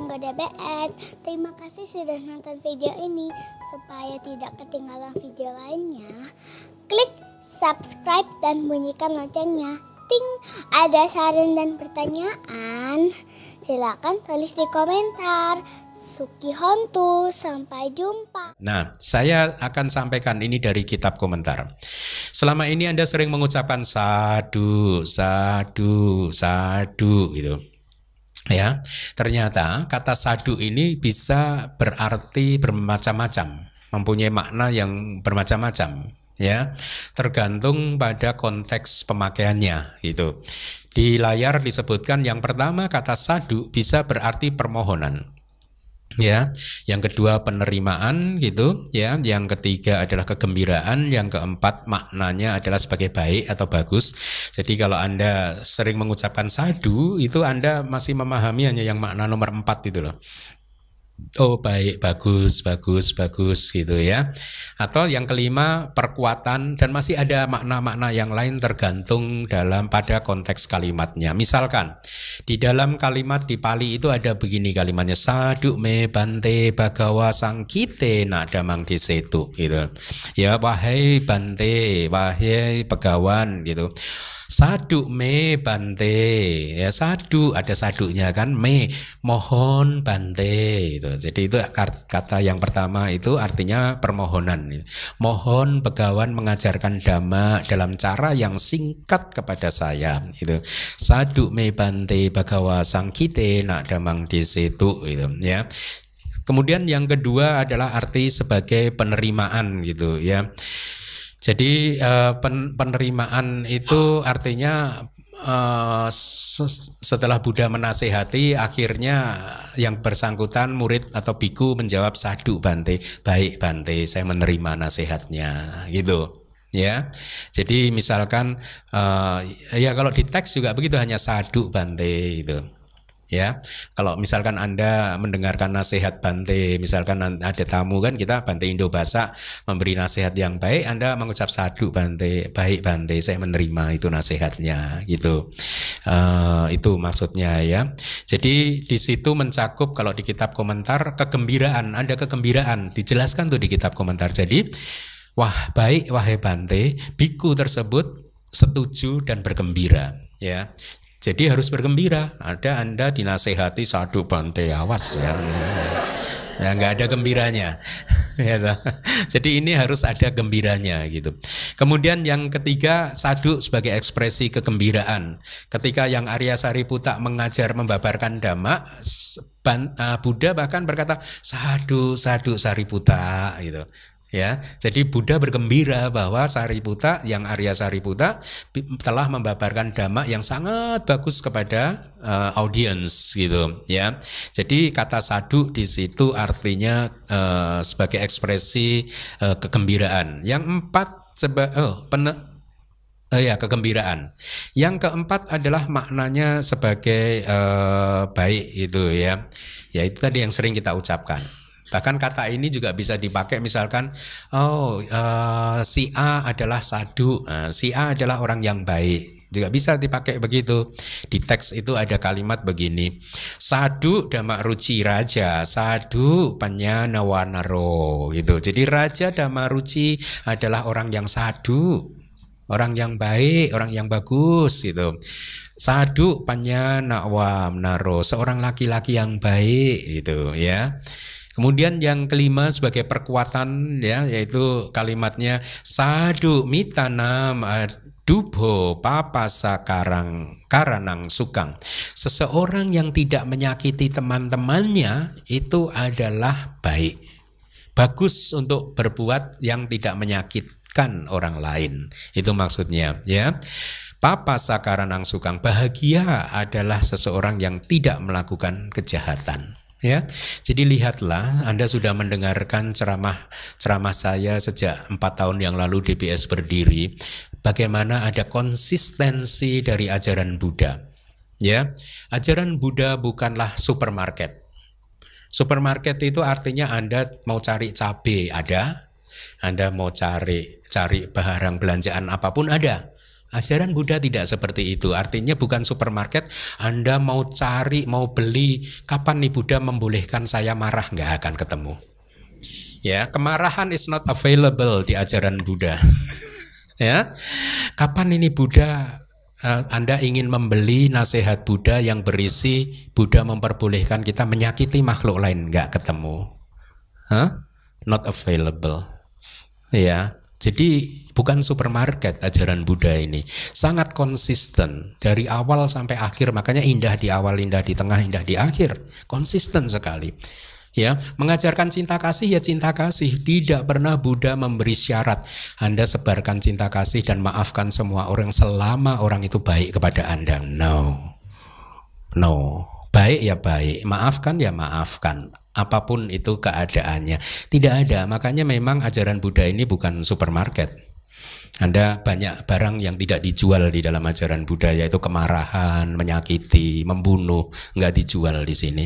Anggo DBN. Terima kasih sudah nonton video ini. Supaya tidak ketinggalan video lainnya, klik subscribe dan bunyikan loncengnya. Ting, ada saran dan pertanyaan? Silakan tulis di komentar. Suki Hontu, sampai jumpa. Nah, saya akan sampaikan ini dari kitab komentar. Selama ini Anda sering mengucapkan sadu, sadu, sadu gitu. Ya, ternyata kata sadu ini bisa berarti bermacam-macam, mempunyai makna yang bermacam-macam. Ya, tergantung pada konteks pemakaiannya gitu. Di layar disebutkan yang pertama kata sadu bisa berarti permohonan. Ya, yang kedua penerimaan gitu ya, yang ketiga adalah kegembiraan, yang keempat maknanya adalah sebagai baik atau bagus. Jadi kalau Anda sering mengucapkan sadu itu Anda masih memahami hanya yang makna nomor 4 itu loh. Oh baik, bagus, bagus, bagus gitu ya. Atau yang kelima perkuatan, dan masih ada makna-makna yang lain tergantung pada konteks kalimatnya. Misalkan di dalam kalimat di Pali itu ada begini kalimatnya, sadu me bante bagawa sangkite nadamang disetu gitu. Ya, wahai bante, wahai pegawan gitu. Sadu me bante, ya sadu ada sadunya kan, me mohon bante itu. Jadi itu kata yang pertama itu artinya permohonan. Mohon begawan mengajarkan dhamma dalam cara yang singkat kepada saya itu. Sadu me bante bagawa sangkite nadamang disetu itu ya. Kemudian yang kedua adalah arti sebagai penerimaan gitu ya. Jadi penerimaan itu artinya setelah Buddha menasehati, akhirnya yang bersangkutan murid atau biku menjawab sadu bante, baik bante, saya menerima nasihatnya gitu. Ya, jadi misalkan ya kalau di teks juga begitu, hanya sadu bante gitu. Ya, kalau misalkan Anda mendengarkan nasihat bante, misalkan ada tamu kan, kita bante Indo Basa memberi nasihat yang baik, Anda mengucap sadu bante, baik bante, saya menerima itu nasihatnya gitu. Itu maksudnya ya. Jadi di situ mencakup, kalau di kitab komentar, kegembiraan, ada kegembiraan dijelaskan tuh di kitab komentar. Jadi wah baik wahai bante, biku tersebut setuju dan bergembira ya. Jadi harus bergembira. Ada Anda dinasehati sadu bante, awas ya. Ya nggak ada gembiranya. Jadi ini harus ada gembiranya gitu. Kemudian yang ketiga, sadu sebagai ekspresi kegembiraan. Ketika yang Arya Sariputta mengajar membabarkan dhamma, Buddha bahkan berkata sadu sadu Sariputta gitu. Ya, jadi Buddha bergembira bahwa Sariputta, yang Arya Sariputta telah membabarkan dhamma yang sangat bagus kepada audiens gitu ya. Jadi kata sadu di situ artinya sebagai ekspresi kegembiraan. Yang empat kegembiraan. Yang keempat adalah maknanya sebagai baik gitu ya. Ya itu tadi yang sering kita ucapkan. Bahkan kata ini juga bisa dipakai misalkan, si A adalah sadu, si A adalah orang yang baik, juga bisa dipakai begitu. Di teks itu ada kalimat begini, sadu dhamma ruci raja, sadu panyanawanaro gitu. Jadi raja dhamma ruci adalah orang yang sadu, orang yang baik, orang yang bagus gitu. Sadu panyanawanaro, seorang laki-laki yang baik gitu ya. Kemudian yang kelima sebagai perkuatan ya, yaitu kalimatnya sadu mitanam dubho papasa karanang sukang. Seseorang yang tidak menyakiti teman-temannya itu adalah baik. Bagus untuk berbuat yang tidak menyakitkan orang lain. Itu maksudnya ya. Papasa karanang sukang, bahagia adalah seseorang yang tidak melakukan kejahatan. Ya, jadi lihatlah, Anda sudah mendengarkan ceramah saya sejak 4 tahun yang lalu DBS berdiri. Bagaimana ada konsistensi dari ajaran Buddha. Ya, ajaran Buddha bukanlah supermarket. Supermarket itu artinya Anda mau cari cabai ada, Anda mau cari barang belanjaan apapun ada. Ajaran Buddha tidak seperti itu. Artinya bukan supermarket, Anda mau cari, mau beli, kapan nih Buddha membolehkan saya marah, nggak akan ketemu. Ya, kemarahan is not available di ajaran Buddha. Ya, kapan ini Buddha, Anda ingin membeli nasihat Buddha yang berisi Buddha memperbolehkan kita menyakiti makhluk lain, nggak ketemu. Not available. Ya. Jadi bukan supermarket ajaran Buddha ini. Sangat konsisten dari awal sampai akhir. Makanya indah di awal, indah di tengah, indah di akhir. Konsisten sekali. Ya, mengajarkan cinta kasih ya cinta kasih. Tidak pernah Buddha memberi syarat Anda sebarkan cinta kasih dan maafkan semua orang selama orang itu baik kepada Anda. No. Baik ya baik, maafkan ya maafkan. Apapun itu keadaannya. Tidak ada, makanya memang ajaran Buddha ini bukan supermarket. Anda banyak barang yang tidak dijual di dalam ajaran Buddha, yaitu kemarahan, menyakiti, membunuh, nggak dijual di sini.